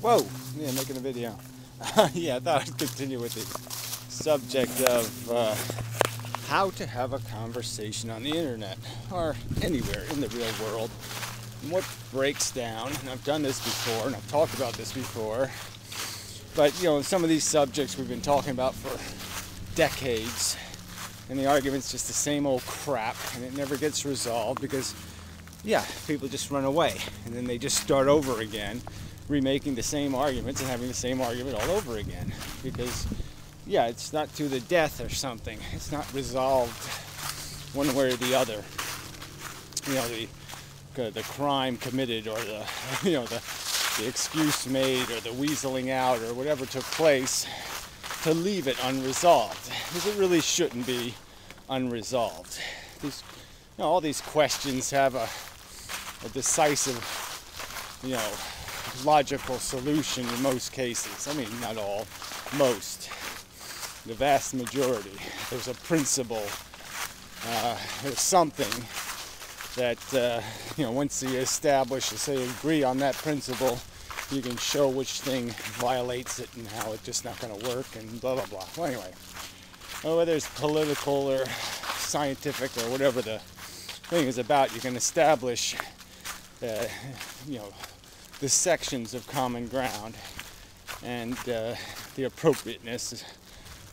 Whoa! Yeah, making a video. Yeah, I thought I'd continue with the subject of how to have a conversation on the internet or anywhere in the real world. And what breaks down, and I've done this before, and I've talked about this before, but some of these subjects we've been talking about for decades, and the argument's just the same old crap, and it never gets resolved because, people just run away, and then they just start over again, remaking the same arguments and having the same argument all over again, because, it's not to the death or something. It's not resolved one way or the other. The crime committed, or the excuse made, or the weaseling out, or whatever took place, to leave it unresolved, because it really shouldn't be unresolved. All these questions have a decisive, logical solution in most cases. I mean, not all, most. The vast majority. There's a principle. There's something that, once you establish, say, agree on that principle, you can show which thing violates it and how it's just not going to work and blah, blah, blah. Well, anyway, whether it's political or scientific or whatever the thing is about, you can establish, the sections of common ground and the appropriateness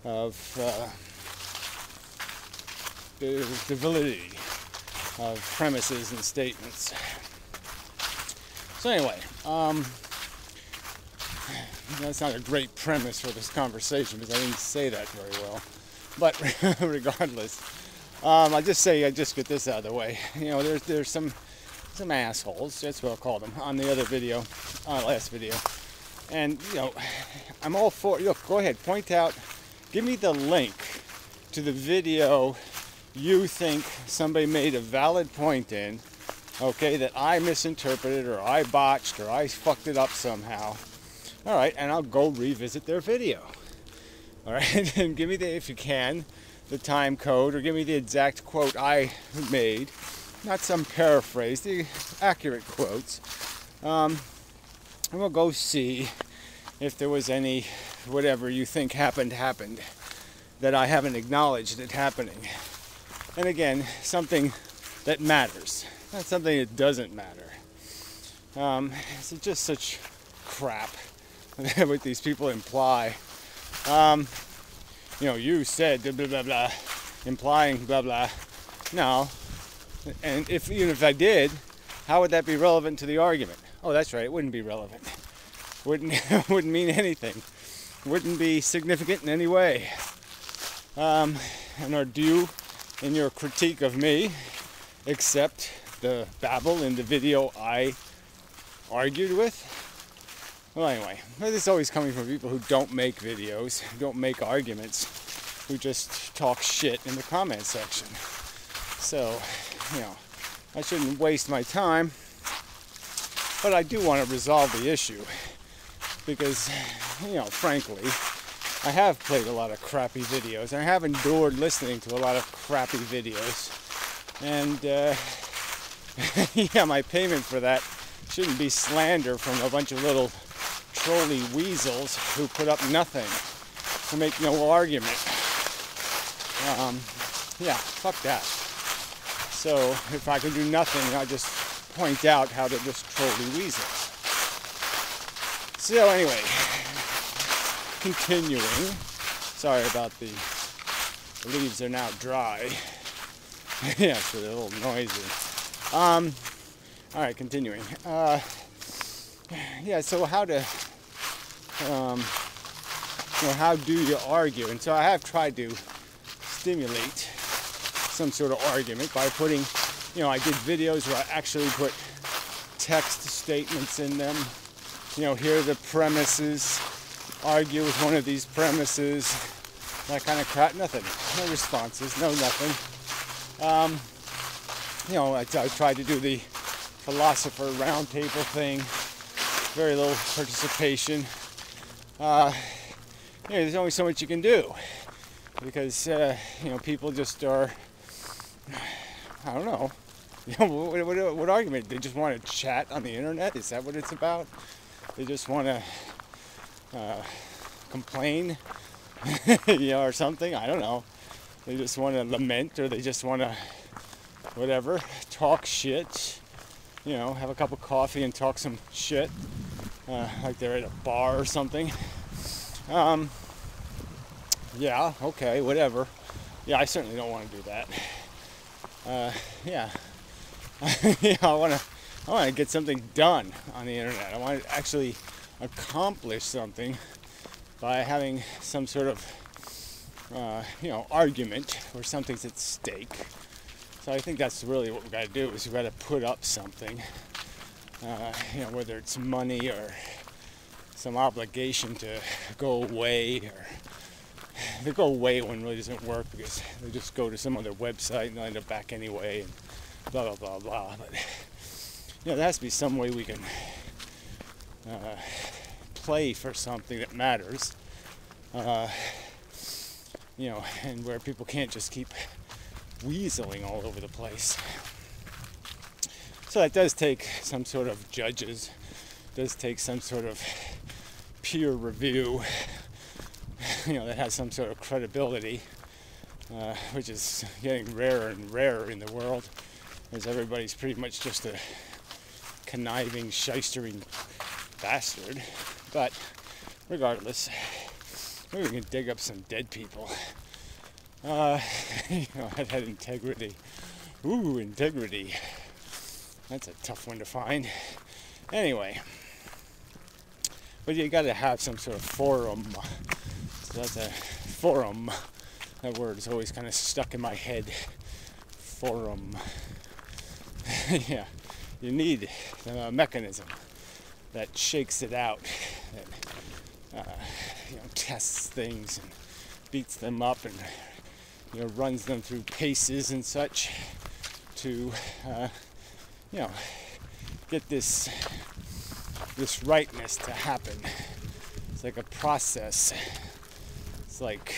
of the validity of premises and statements. So anyway, that's not a great premise for this conversation because I didn't say that very well. But regardless, I just get this out of the way. There's some assholes, that's what I'll call them, on the other video, last video. And, I'm all for, look, go ahead, point out, give me the link to the video you think somebody made a valid point in, okay, that I misinterpreted, or I botched, or I fucked it up somehow. All right, and I'll go revisit their video. All right, and give me if you can, the time code, or give me the exact quote I made, not some paraphrase, the accurate quotes. And we'll go see if there was any, whatever you think happened, that I haven't acknowledged it happening. And again, something that matters, not something that doesn't matter. It's just such crap what these people imply. You said blah, blah, blah, implying blah, blah. No. And even if I did, how would that be relevant to the argument? Oh, that's right, it wouldn't be relevant. Wouldn't mean anything. Wouldn't be significant in any way. And nor do you, in your critique of me, accept the babble in the video I argued with? Well, anyway, this is always coming from people who don't make videos, who don't make arguments, who just talk shit in the comment section. So, I shouldn't waste my time, but I do want to resolve the issue because, frankly, I have played a lot of crappy videos. I have endured listening to a lot of crappy videos, and my payment for that shouldn't be slander from a bunch of little trolly weasels who put up nothing, who make no argument. Fuck that. So if I can do nothing, I just point out how they're just trolly weasels. So anyway, continuing. Sorry about the leaves are now dry. So they're a little noisy. All right, continuing. So how do you argue? And so I have tried to stimulate some sort of argument by putting, I did videos where I actually put text statements in them. Here are the premises, argue with one of these premises, that kind of crap. Nothing, no responses, no nothing. I tried to do the philosopher roundtable thing, very little participation. There's only so much you can do because, people just are, I don't know, what argument? They just want to chat on the internet? Is that what it's about? They just want to complain, or something. I don't know. They just want to lament, or they just want to, whatever, talk shit. Have a cup of coffee and talk some shit, like they're at a bar or something. Yeah, okay, whatever. Yeah, I certainly don't want to do that. Yeah. I want to get something done on the internet. I want to actually accomplish something by having some sort of, argument or something's at stake. So I think that's really what we've got to do, is we've got to put up something, whether it's money or some obligation to go away, or the go away one really doesn't work because they just go to some other website and they'll end up back anyway, and blah, blah, blah, blah. But, there has to be some way we can play for something that matters, and where people can't just keep weaseling all over the place. So that does take some sort of judges, does take some sort of peer review, that has some sort of credibility, which is getting rarer and rarer in the world, as everybody's pretty much just a conniving, shystering bastard. But regardless, maybe we can dig up some dead people. That had integrity. Ooh, integrity. That's a tough one to find. Anyway, but you got to have some sort of forum. So that's a forum. That word is always kind of stuck in my head. Forum. Yeah, you need a mechanism that shakes it out, that tests things and beats them up and runs them through paces and such to get this rightness to happen. It's like a process. It's like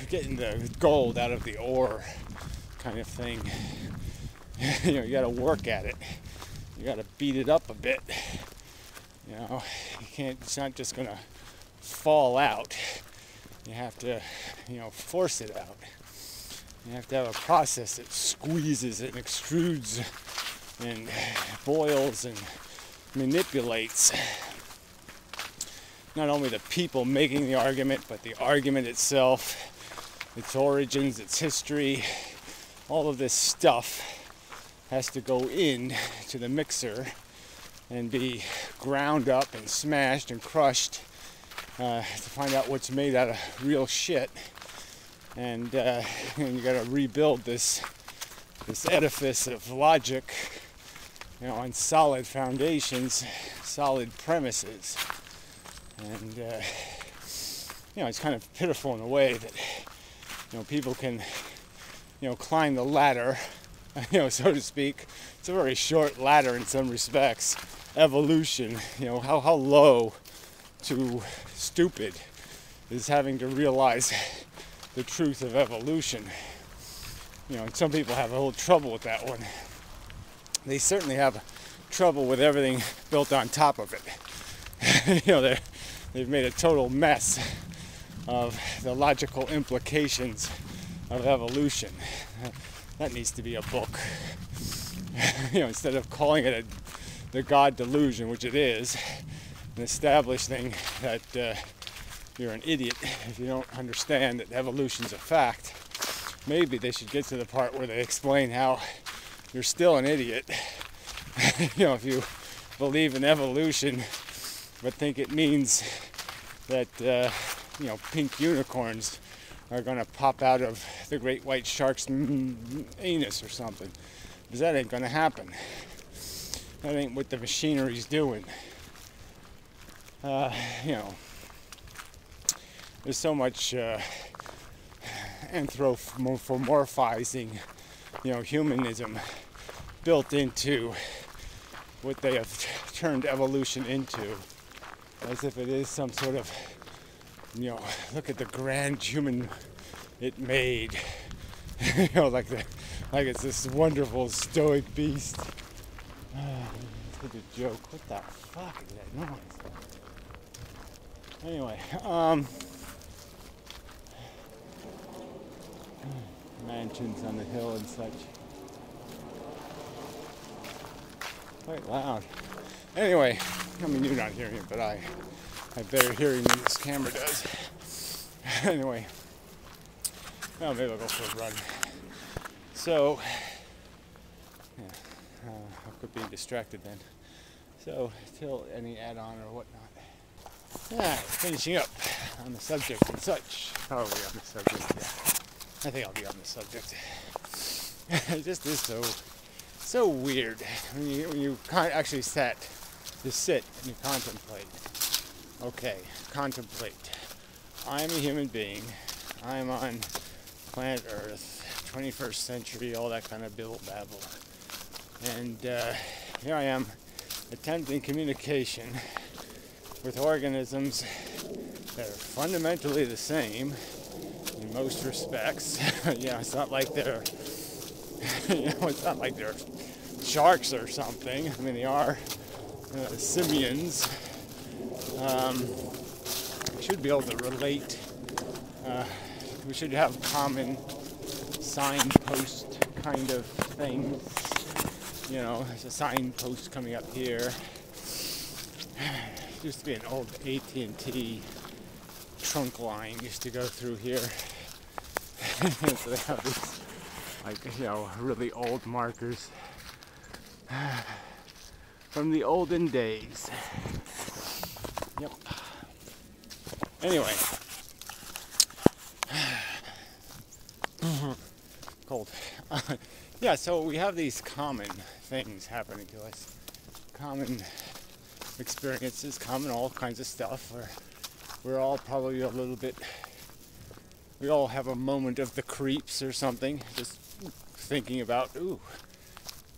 getting the gold out of the ore kind of thing. You got to work at it. You got to beat it up a bit. You can't. It's not just gonna fall out. You have to, force it out. You have to have a process that squeezes and extrudes and boils and manipulates not only the people making the argument, but the argument itself, its origins, its history. All of this stuff has to go in to the mixer and be ground up and smashed and crushed to find out what's made out of real shit. And you got to rebuild this edifice of logic, on solid foundations, solid premises. And it's kind of pitiful in a way that people can climb the ladder, so to speak. It's a very short ladder in some respects. Evolution, how low to stupid is having to realize the truth of evolution. And some people have a little trouble with that one. They certainly have trouble with everything built on top of it. They've made a total mess of the logical implications of evolution. That needs to be a book. Instead of calling it the God delusion, which it is, and establishing that you're an idiot if you don't understand that evolution's a fact. Maybe they should get to the part where they explain how you're still an idiot. If you believe in evolution but think it means that pink unicorns are going to pop out of the great white shark's anus or something, because that ain't going to happen. That ain't what the machinery's doing. There's so much anthropomorphizing, humanism built into what they have turned evolution into, as if it is some sort of, look at the grand human it made, like it's this wonderful stoic beast, It's a joke. What the fuck is that noise? Anyway, mansions on the hill and such. Quite loud. Anyway, I mean, you're not hearing it, but I have better hearing than this camera does. Anyway, well, maybe I'll go for a run. So, yeah, I could be distracted then. So, till any add-on or whatnot. Yeah, finishing up on the subject and such. Probably on the subject, yeah. I think I'll be on the subject. It just is so weird when you can't actually just sit and you contemplate. Okay, contemplate. I'm a human being. I'm on planet Earth, 21st century, all that kind of bibble babble. And here I am attempting communication with organisms that are fundamentally the same in most respects. Yeah, it's not like they're, it's not like they're sharks or something. I mean, they are simians. We should be able to relate. We should have common signpost kind of things. You know, there's a signpost coming up here. Used to be an old AT&T trunk line used to go through here. So they have these, like, really old markers from the olden days. Yep. Anyway. Cold. Yeah, so we have these common things happening to us. Common experiences, common all kinds of stuff. We're all probably a little bit, we all have a moment of the creeps or something. Just thinking about, ooh,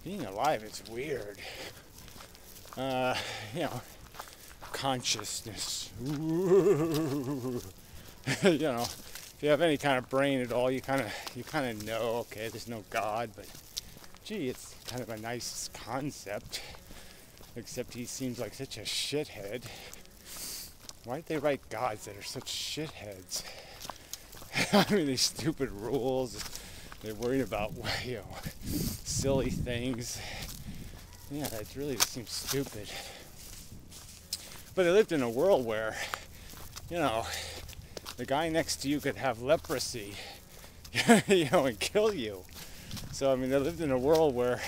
being alive is weird. Consciousness. Ooh. If you have any kind of brain at all, you kind of know, okay, there's no God, but gee, it's kind of a nice concept. Except he seems like such a shithead. Why'd they write gods that are such shitheads? I mean, these stupid rules. They're worried about, silly things. Yeah, that really just seems stupid. But they lived in a world where, the guy next to you could have leprosy, and kill you. So, I mean, they lived in a world where,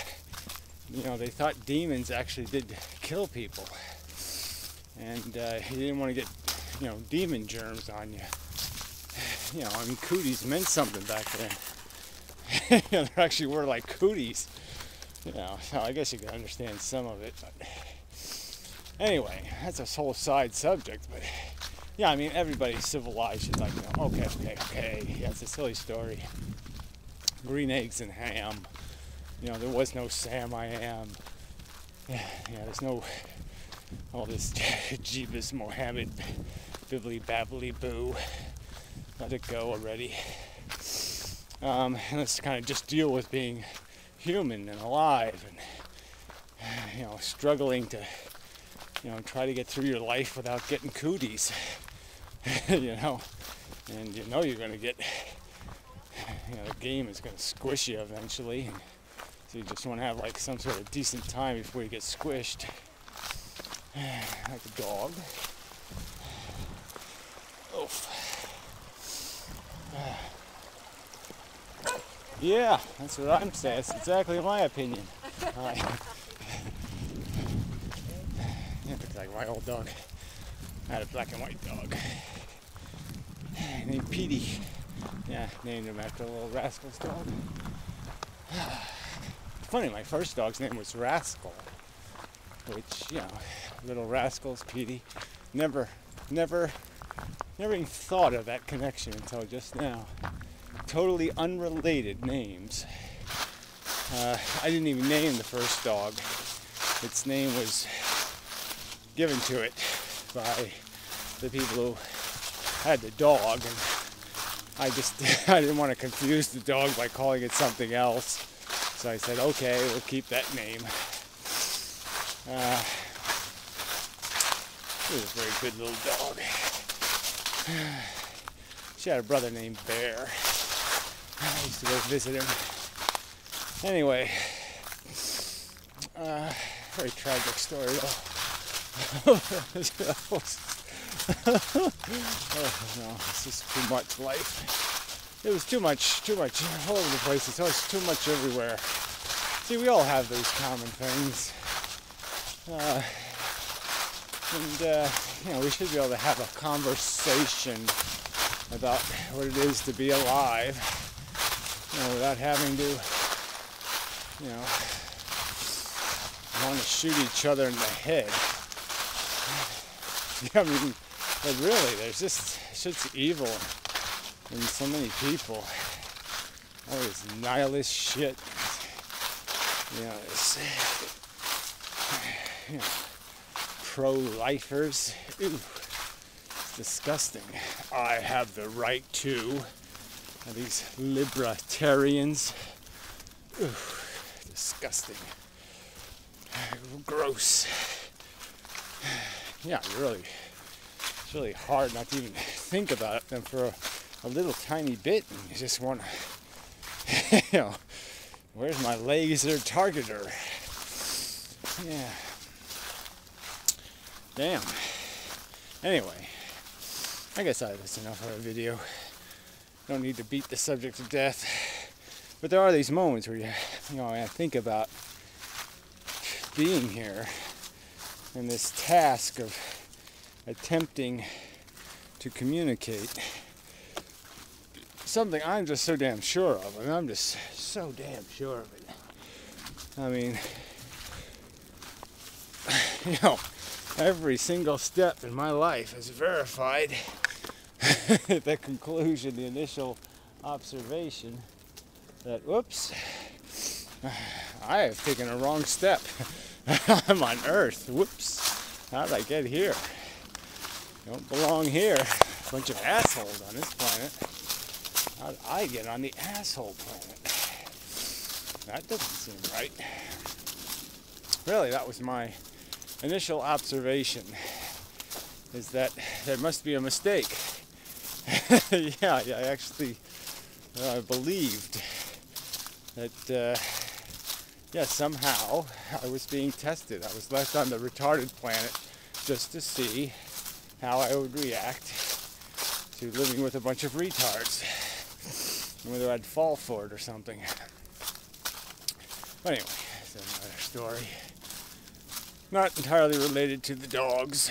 they thought demons actually did kill people. And you didn't want to get, demon germs on you. I mean, cooties meant something back then. There actually were like cooties. So I guess you can understand some of it. But anyway, that's a whole side subject. But yeah, I mean, everybody's civilized. She's like, okay. Yeah, it's a silly story. Green eggs and ham. There was no Sam I am. Yeah, there's no all this Jeebus Mohammed bibbly babbly boo. Let it go already. And let's kind of just deal with being human and alive and struggling to try to get through your life without getting cooties. And you're going to get the game is going to squish you eventually. So you just want to have like some sort of decent time before you get squished. Like a dog. Oof. Yeah, that's what I'm saying. It's exactly my opinion. Yeah, looks like my old dog. I had a black and white dog named Petey. Yeah, named him after a little Rascal's dog. Funny, my first dog's name was Rascal, which, little Rascal's Petey. Never even thought of that connection until just now. Totally unrelated names. I didn't even name the first dog. Its name was given to it by the people who had the dog, and I didn't want to confuse the dog by calling it something else. So I said, okay, we'll keep that name. She was a very good little dog. She had a brother named Bear. I used to go visit him. Anyway, very tragic story though. Oh no, it's just too much life. It was too much all over the place. It's always too much everywhere. See, we all have those common things. We should be able to have a conversation about what it is to be alive, without having to, want to shoot each other in the head. I mean, but really, there's just such evil in so many people. All this nihilist shit. This, pro-lifers. Ooh, it's disgusting. I have the right to. And these libertarians. Ooh, disgusting. Gross. Yeah, it's really hard not to even think about them for a little tiny bit. And you just want to, where's my laser targeter? Yeah. Damn. Anyway, I guess that's enough of a video. Don't need to beat the subject to death. But there are these moments where I think about being here and this task of attempting to communicate something I'm just so damn sure of. I mean, I'm just so damn sure of it. I mean, every single step in my life has verified the conclusion, the initial observation that, whoops, I have taken a wrong step. I'm on Earth. Whoops. How did I get here? Don't belong here. A bunch of assholes on this planet. How did I get on the asshole planet? That doesn't seem right. Really, that was my initial observation, is that there must be a mistake. Yeah, I actually believed that, somehow I was being tested. I was left on the retarded planet just to see how I would react to living with a bunch of retards, and whether I'd fall for it or something. But anyway, that's another story. Not entirely related to the dogs,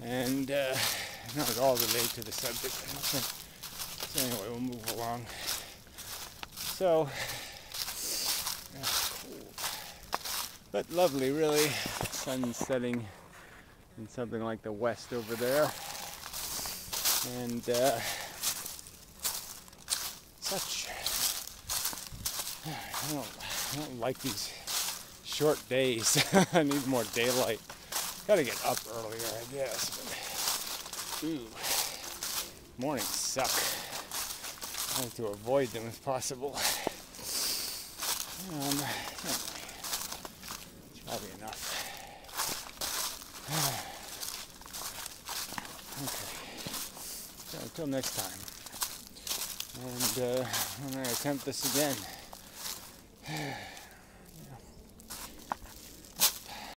and not at all related to the subject, I don't think. So anyway, we'll move along. So, cool. But lovely, really. Sun setting in something like the west over there. And such... I don't like these short days. I need more daylight. Gotta get up earlier, I guess. But, ooh, mornings suck. I like to avoid them if possible. Anyway, it's probably enough. Okay. So until next time. And I'm going to attempt this again.